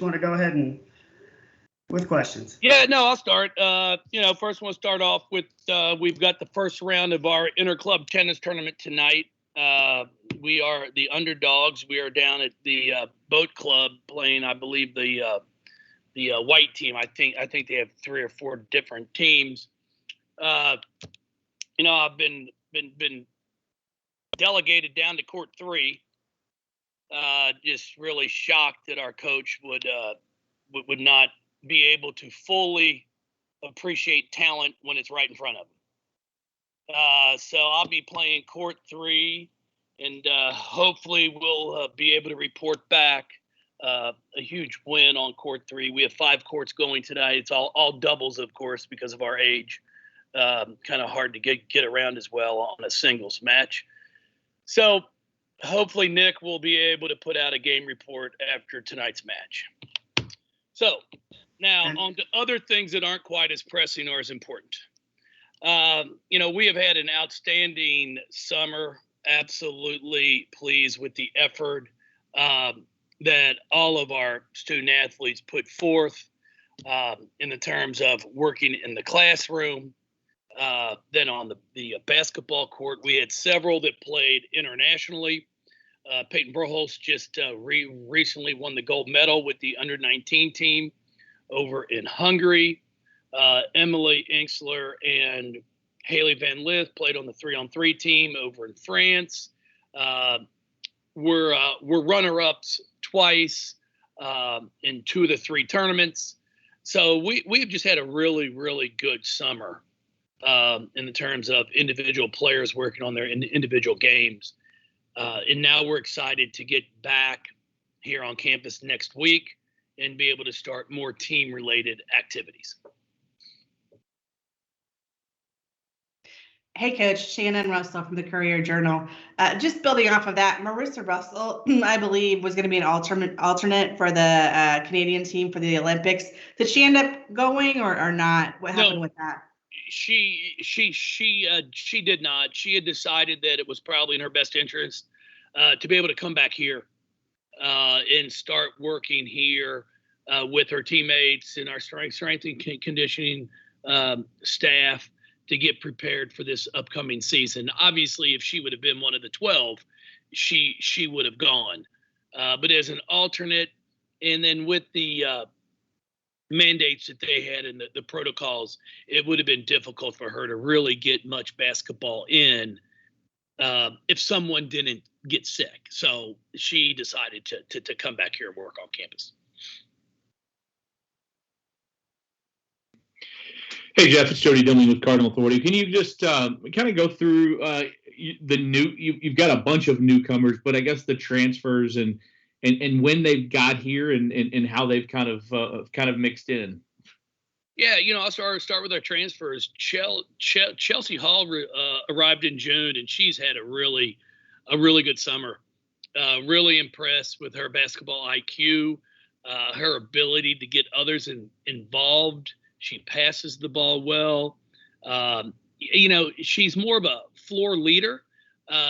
want to go ahead and with questions? Yeah, no, I'll start. First we'll start off with we've got the first round of our interclub tennis tournament tonight. We are the underdogs. We are down at the boat club playing, I believe, the white team. I think they have 3 or 4 different teams. I've been delegated down to court 3. Just really shocked that our coach would not be able to fully appreciate talent when it's right in front of him. So I'll be playing court 3, and hopefully we'll be able to report back a huge win on court 3. We have 5 courts going tonight. It's all doubles, of course, because of our age. Kind of hard to get around as well on a singles match. So hopefully Nick will be able to put out a game report after tonight's match. So now on to other things that aren't quite as pressing or as important. We have had an outstanding summer. Absolutely pleased with the effort that all of our student athletes put forth in the terms of working in the classroom. Then on the basketball court, we had several that played internationally. Peyton Patterson just recently won the gold medal with the under-19 team over in Hungary. Emily Inksler and Haleigh Van Lith played on the 3-on-3 team over in France. We're runner-ups twice in 2 of the 3 tournaments. So we've just had a really, really good summer in the terms of individual players working on their individual games. And now we're excited to get back here on campus next week and be able to start more team-related activities. Hey, Coach. Shannon Russell from the Courier-Journal. Just building off of that, Marissa Russell, I believe, was going to be an alternate for the Canadian team for the Olympics. Did she end up going or not? What happened with that? She did not. She had decided that it was probably in her best interest to be able to come back here and start working here with her teammates and our strength and conditioning staff to get prepared for this upcoming season. Obviously, if she would have been one of the 12, she would have gone. But as an alternate, and then with the mandates that they had and the protocols, it would have been difficult for her to really get much basketball in if someone didn't get sick. So she decided to come back here and work on campus. Hey, Jeff, it's Jody Dillman with Cardinal Authority. Can you just kind of go through you've got a bunch of newcomers, but I guess the transfers and when they've got here and how they've kind of mixed in? Yeah, I'll start with our transfers. Chelsea Hall arrived in June, and she's had a really good summer. Really impressed with her basketball IQ, her ability to get others involved. She passes the ball well. She's more of a floor leader.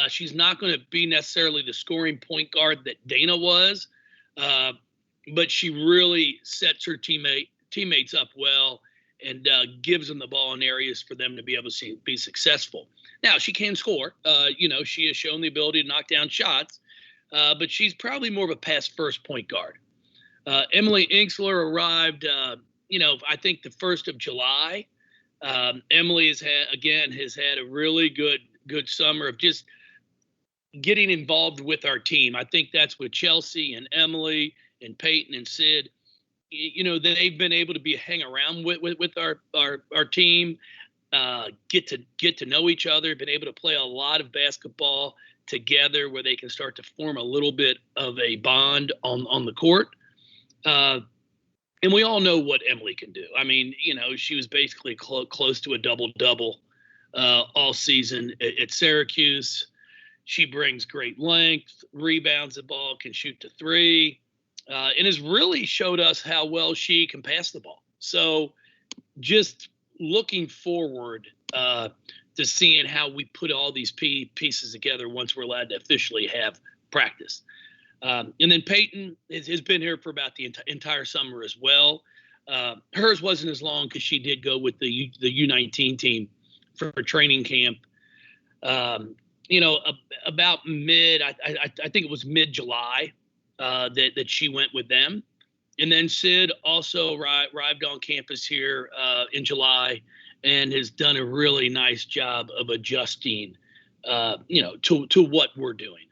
She's not going to be necessarily the scoring point guard that Dana was, but she really sets her teammates up well and gives them the ball in areas for them to be able to be successful. Now, she can score. She has shown the ability to knock down shots, but she's probably more of a pass-first point guard. Emily Inksler arrived I think the 1st of July. Emily has had a really good summer of just getting involved with our team. I think that's with Chelsea and Emily and Peyton and Sid. They've been able to hang around with our team, get to know each other, been able to play a lot of basketball together where they can start to form a little bit of a bond on the court. And we all know what Emily can do. I mean, she was basically close to a double-double all season at Syracuse. She brings great length, rebounds the ball, can shoot to 3, and has really showed us how well she can pass the ball. So just looking forward to seeing how we put all these pieces together once we're allowed to officially have practice. And then Peyton has been here for about the entire summer as well. Hers wasn't as long because she did go with the U19 team for training camp. About I think it was mid-July that she went with them. And then Sid also arrived on campus here in July and has done a really nice job of adjusting, to what we're doing.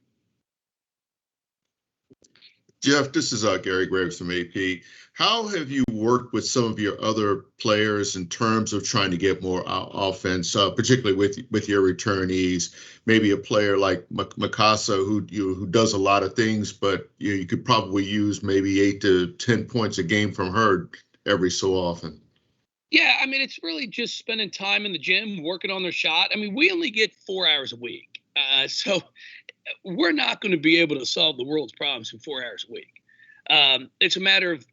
Jeff, this is Gary Graves from AP. How have you worked with some of your other players in terms of trying to get more offense, particularly with your returnees? Maybe a player like Mikasa who does a lot of things, but you could probably use maybe 8 to 10 points a game from her every so often. Yeah, I mean, it's really just spending time in the gym, working on their shot. I mean, we only get 4 hours a week. So we're not going to be able to solve the world's problems in 4 hours a week. It's a matter of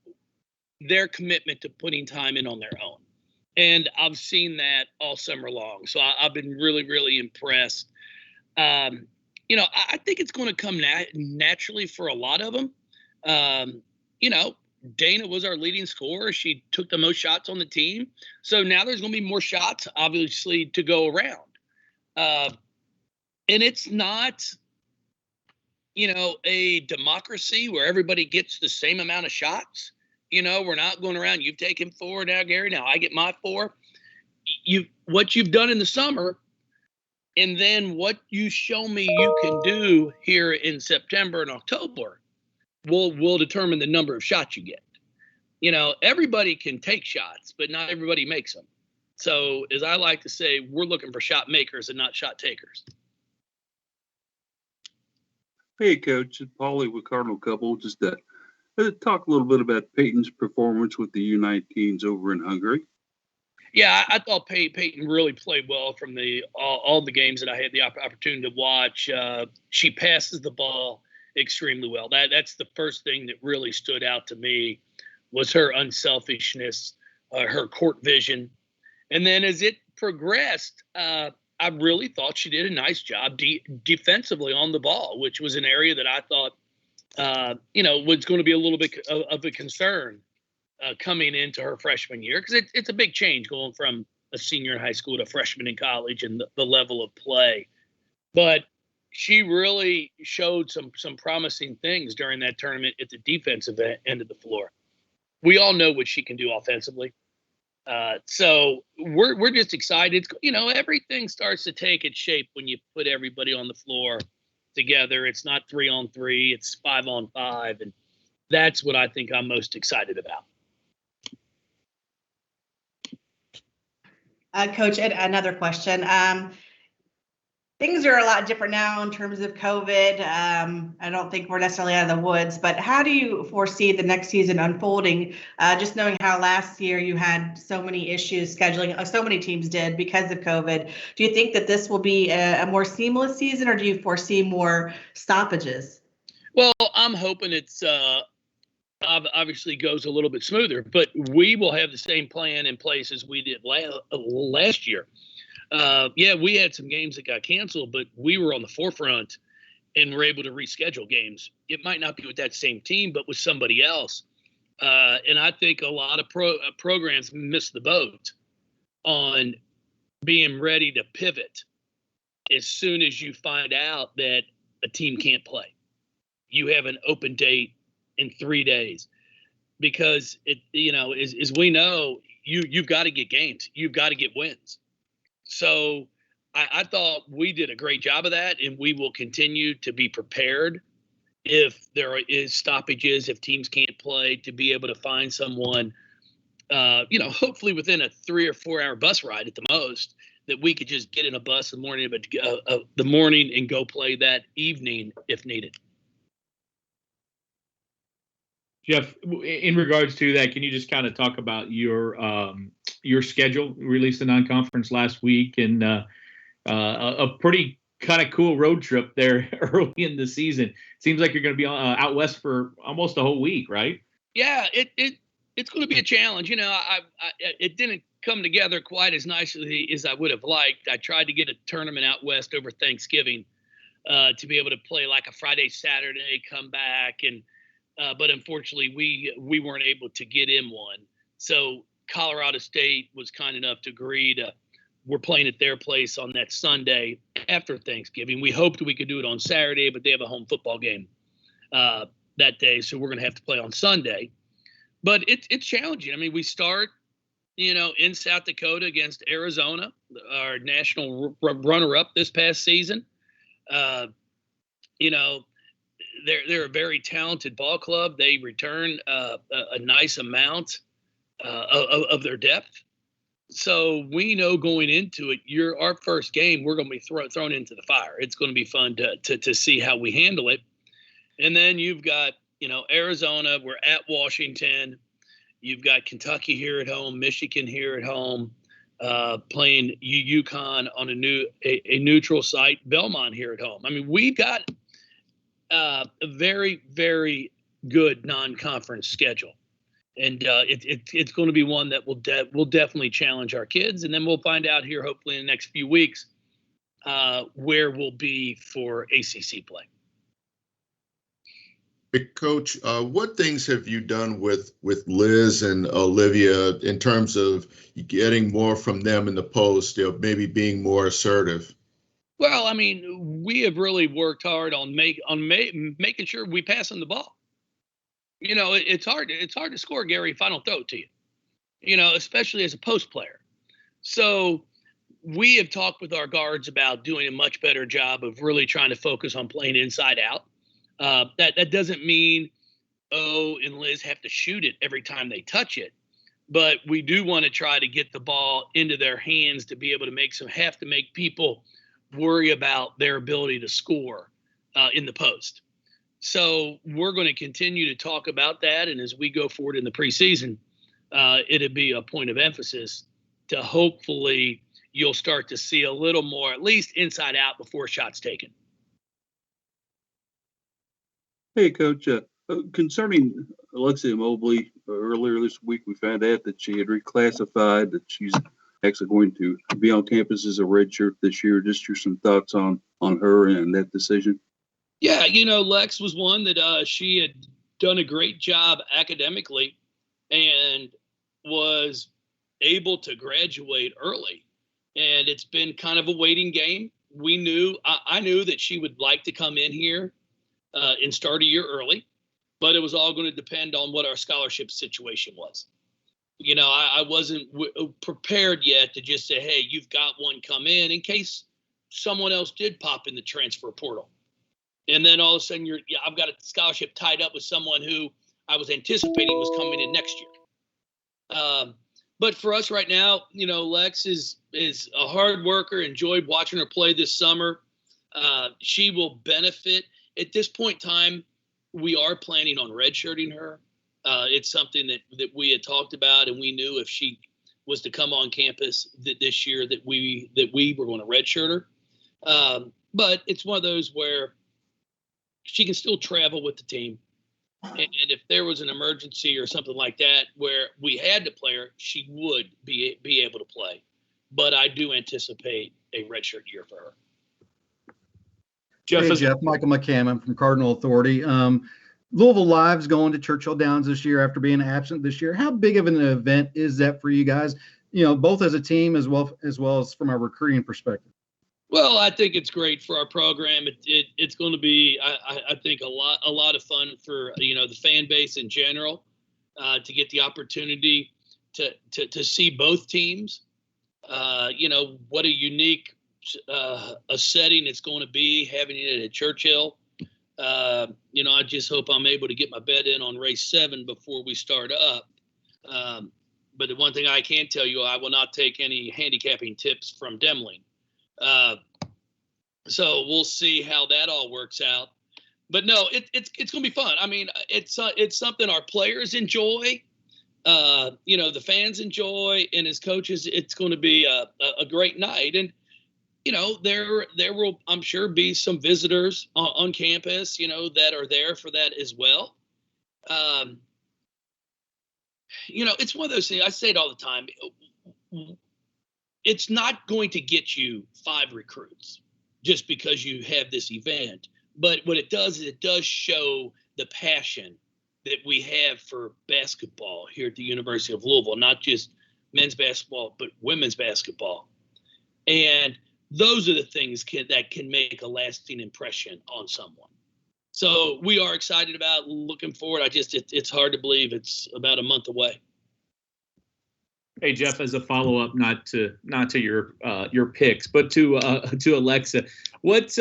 their commitment to putting time in on their own. And I've seen that all summer long. So I've been really, really impressed. I think it's going to come naturally for a lot of them. Dana was our leading scorer. She took the most shots on the team. So now there's going to be more shots, obviously, to go around. And it's not, a democracy where everybody gets the same amount of shots. We're not going around. You've taken 4 now, Gary. Now I get my 4. What you've done in the summer, and then what you show me you can do here in September and October will determine the number of shots you get. Everybody can take shots, but not everybody makes them. So, as I like to say, we're looking for shot makers and not shot takers. Hey, Coach, it's Paulie with Cardinal Couple. Just talk a little bit about Peyton's performance with the U19s over in Hungary. Yeah, I thought Peyton really played well from all the games that I had the opportunity to watch. She passes the ball extremely well. That's the first thing that really stood out to me was her unselfishness, her court vision. And then as it progressed, I really thought she did a nice job defensively on the ball, which was an area that I thought, was going to be a little bit of a concern coming into her freshman year, because it's a big change going from a senior in high school to a freshman in college and the level of play. But she really showed some promising things during that tournament at the defensive end of the floor. We all know what she can do offensively. So we're just excited. Everything starts to take its shape when you put everybody on the floor together. It's not 3-on-3, it's 5-on-5. And that's what I think I'm most excited about. Coach, another question. Things are a lot different now in terms of COVID. I don't think we're necessarily out of the woods, but how do you foresee the next season unfolding? Just knowing how last year you had so many issues scheduling, so many teams did because of COVID. Do you think that this will be a more seamless season, or do you foresee more stoppages? Well, I'm hoping it's obviously goes a little bit smoother, but we will have the same plan in place as we did last year. We had some games that got canceled, but we were on the forefront and were able to reschedule games. It might not be with that same team, but with somebody else. And I think a lot of programs miss the boat on being ready to pivot as soon as you find out that a team can't play. You have an open date in 3 days, because as we know, you've got to get games, you've got to get wins. So I thought we did a great job of that, and we will continue to be prepared if there is stoppages, if teams can't play, to be able to find someone, hopefully within a 3 or 4 hour bus ride at the most, that we could just get in a bus in the morning and go play that evening if needed. Jeff, in regards to that, can you just kind of talk about your schedule? We released a non-conference last week, and a pretty kind of cool road trip there early in the season. Seems like you're going to be out west for almost a whole week, right? Yeah, it's going to be a challenge. It didn't come together quite as nicely as I would have liked. I tried to get a tournament out west over Thanksgiving, to be able to play like a Friday, Saturday, come back. And but unfortunately, we weren't able to get in one. So Colorado State was kind enough to agree to, we're playing at their place on that Sunday after Thanksgiving. We hoped we could do it on Saturday, but they have a home football game that day, so we're going to have to play on Sunday. But it's challenging. I mean, we start, in South Dakota against Arizona, our national runner-up this past season. They're a very talented ball club. They return a nice amount of their depth. So we know going into it, our first game, we're going to be thrown into the fire. It's going to be fun to see how we handle it. And then you've got, Arizona, we're at Washington. You've got Kentucky here at home, Michigan here at home, playing UConn on a neutral site, Belmont here at home. I mean, we've got a very, very good non-conference schedule. And it's going to be one that will definitely challenge our kids. And then we'll find out here, hopefully in the next few weeks, where we'll be for ACC play. Coach, what things have you done with Liz and Olivia in terms of getting more from them in the post, maybe being more assertive? Well, I mean, we have really worked hard on making sure we pass on the ball. It's hard to score, Gary, if I don't throw it to you, especially as a post player. So we have talked with our guards about doing a much better job of really trying to focus on playing inside out. That doesn't mean and Liz have to shoot it every time they touch it, but we do want to try to get the ball into their hands to be able to make people worry about their ability to score in the post. So we're going to continue to talk about that, and as we go forward in the preseason, it'll be a point of emphasis to hopefully you'll start to see a little more, at least inside out, before shots taken. Hey, Coach, concerning Alexia Mobley, earlier this week we found out that she had reclassified, that she's actually going to be on campus as a redshirt this year. Just some thoughts on her and that decision. Yeah, Lex was one that she had done a great job academically and was able to graduate early. And it's been kind of a waiting game. I knew that she would like to come in here and start a year early, but it was all going to depend on what our scholarship situation was. I wasn't prepared yet to just say, hey, you've got one come in case someone else did pop in the transfer portal. And then all of a sudden I've got a scholarship tied up with someone who I was anticipating was coming in next year. But for us right now, Lex is a hard worker. Enjoyed watching her play this summer. She will benefit. At this point in time, we are planning on redshirting her. It's something that we had talked about, and we knew if she was to come on campus this year that we were going to redshirt her. But it's one of those where she can still travel with the team. And if there was an emergency or something like that where we had to play her, she would be able to play. But I do anticipate a redshirt year for her. Jeff, Michael McCammon from Cardinal Authority. Louisville Live's going to Churchill Downs this year after being absent this year. How big of an event is that for you guys, both as a team as well as from a recruiting perspective? Well, I think it's great for our program. It's going to be, I think, a lot of fun for the fan base in general to get the opportunity to see both teams. What a unique a setting it's going to be having it at Churchill. I just hope I'm able to get my bet in on race 7 before we start up. But the one thing I can tell you, I will not take any handicapping tips from Demling. So we'll see how that all works out. But no, it's going to be fun. I mean, it's something our players enjoy. The fans enjoy, and as coaches, it's going to be a great night. And there will, I'm sure, be some visitors on campus, that are there for that as well. It's one of those things. I say it all the time. It's not going to get you 5 recruits just because you have this event. But what it does is it does show the passion that we have for basketball here at the University of Louisville, not just men's basketball, but women's basketball. And those are the things that can make a lasting impression on someone. So we are excited about looking forward. It's hard to believe it's about a month away. Hey Jeff, as a follow-up, not to your picks, but to Alexia, what's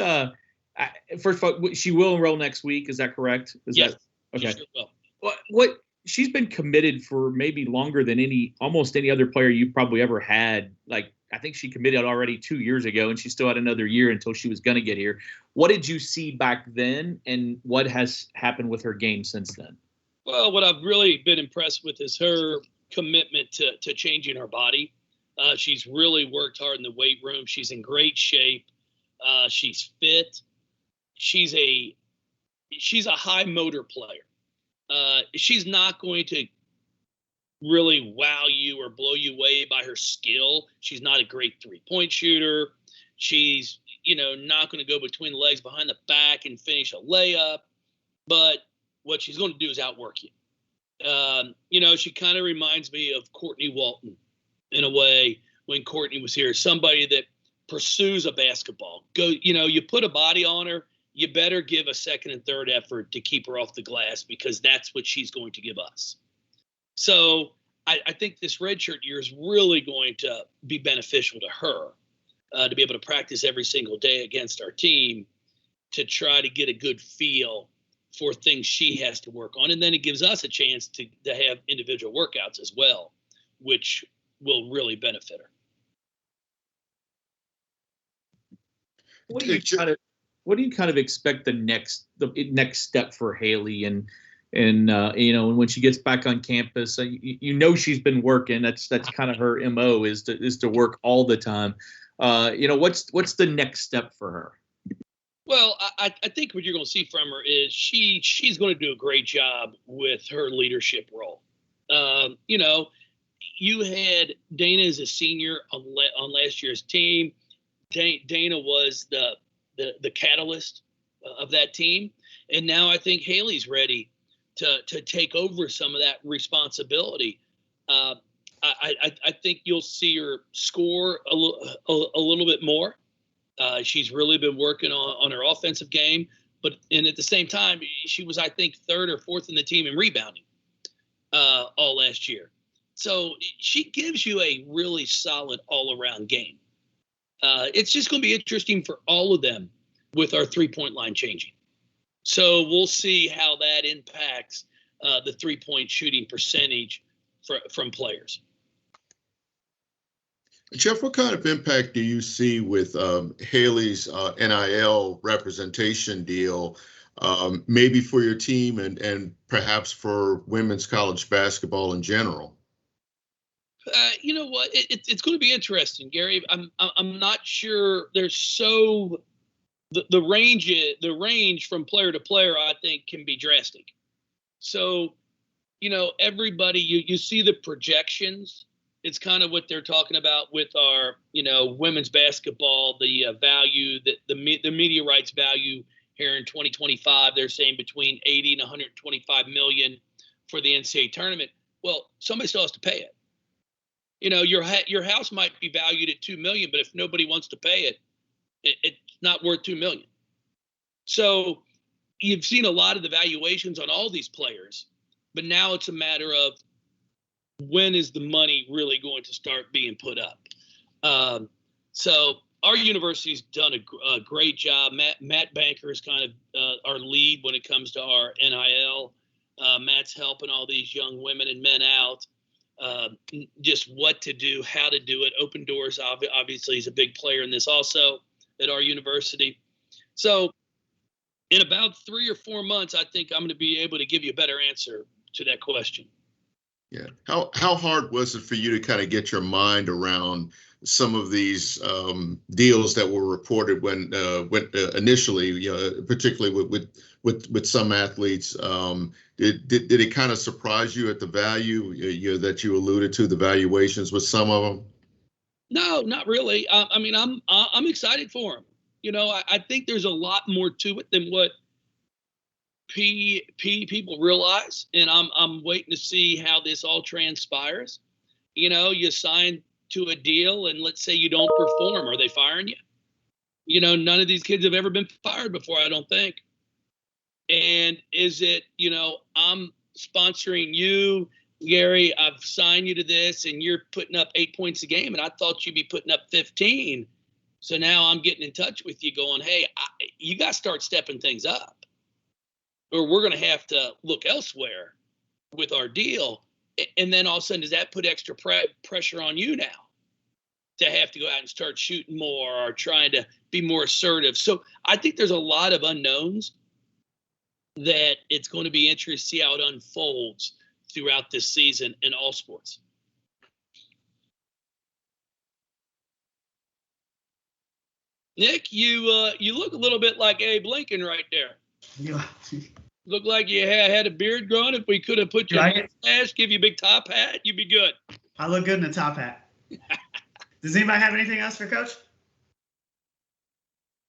first of all, she will enroll next week. Is that correct? Yes. Okay. Sure will. What she's been committed for maybe longer than almost any other player you've probably ever had. Like, I think she committed already 2 years ago, and she still had another year until she was going to get here. What did you see back then, and what has happened with her game since then? Well, what I've really been impressed with is her commitment to changing her body. She's really worked hard in the weight room. She's in great shape. She's fit. She's a high motor player. She's not going to really wow you or blow you away by her skill. She's not a great 3-point shooter. She's, not going to go between the legs behind the back and finish a layup. But what she's going to do is outwork you. She kind of reminds me of Courtney Walton in a way when Courtney was here. Somebody that pursues a basketball. You put a body on her, you better give a second and third effort to keep her off the glass, because that's what she's going to give us. So I think this redshirt year is really going to be beneficial to her, to be able to practice every single day against our team to try to get a good feel for things she has to work on. And then it gives us a chance to have individual workouts as well, which will really benefit her. What do you kind of expect the next step for Haleigh and when she gets back on campus? She's been working. That's kind of her MO is to work all the time. What's the next step for her? Well, I think what you're going to see from her is she's going to do a great job with her leadership role. You had Dana as a senior on last year's team. Dana was the catalyst of that team, and now I think Haleigh's ready to take over some of that responsibility. I think you'll see her score a little bit more. She's really been working on her offensive game, and at the same time, she was, I think, 3rd or 4th in the team in rebounding all last year. So she gives you a really solid all-around game. It's just going to be interesting for all of them with our 3-point line changing. So we'll see how that impacts the 3-point shooting percentage from players. Jeff, what kind of impact do you see with Haleigh's NIL representation deal, maybe for your team and perhaps for women's college basketball in general? You know what? It's going to be interesting, Gary. I'm not sure. There's the range from player to player, I think, can be drastic. So, everybody, you see the projections. It's kind of what they're talking about with our, women's basketball, the value, the media rights value here in 2025. They're saying between 80 and 125 million for the NCAA tournament. Well, somebody still has to pay it. Your house might be valued at $2 million, but if nobody wants to pay it, it's not worth $2 million. So you've seen a lot of the valuations on all these players, but now it's a matter of when is the money really going to start being put up? So our university's done a great job. Matt Banker is kind of our lead when it comes to our NIL. Matt's helping all these young women and men out. Just what to do, how to do it. Open Doors obviously is a big player in this also at our university. So in about 3 or 4 months, I think I'm going to be able to give you a better answer to that question. Yeah. How hard was it for you to kind of get your mind around some of these deals that were reported when initially, particularly with some athletes? Did it kind of surprise you at the value that you alluded to, the valuations with some of them? No, not really. I'm excited for them. You know, I think there's a lot more to it than what people realize, and I'm waiting to see how this all transpires. You know, you sign to a deal, and let's say you don't perform, are they firing you? You know, none of these kids have ever been fired before, I don't think. And is it, you know, I'm sponsoring you, Gary, I've signed you to this, and you're putting up 8 points a game, and I thought you'd be putting up 15. So now I'm getting in touch with you going, hey, you got to start stepping things up, or we're going to have to look elsewhere with our deal. And then all of a sudden, does that put extra pressure on you now to have to go out and start shooting more or trying to be more assertive? So I think there's a lot of unknowns that it's going to be interesting to see how it unfolds throughout this season in all sports. Nick, you look a little bit like Abe Lincoln right there. Yeah. Look like you had a beard growing. If we could have put you in a mustache, give you a big top hat, you'd be good. I look good in a top hat. Does anybody have anything else for Coach?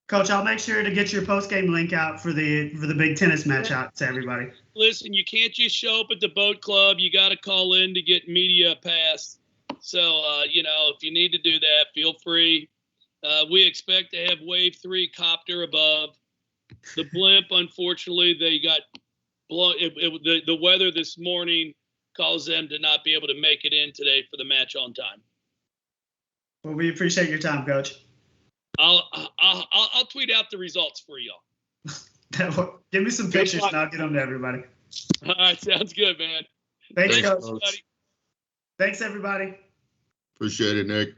Coach, I'll make sure to get your post-game link out for the big tennis match out to everybody. Listen, you can't just show up at the boat club. You got to call in to get media pass. So, you know, if you need to do that, feel free. We expect to have Wave 3 copter above. The blimp, unfortunately, they got blown. The weather this morning caused them to not be able to make it in today for the match on time. Well, we appreciate your time, Coach. I'll tweet out the results for y'all. Give me some pictures and I'll get them to everybody. All right, sounds good, man. Thanks, Thanks, Coach. Coach. Thanks, everybody. Appreciate it, Nick.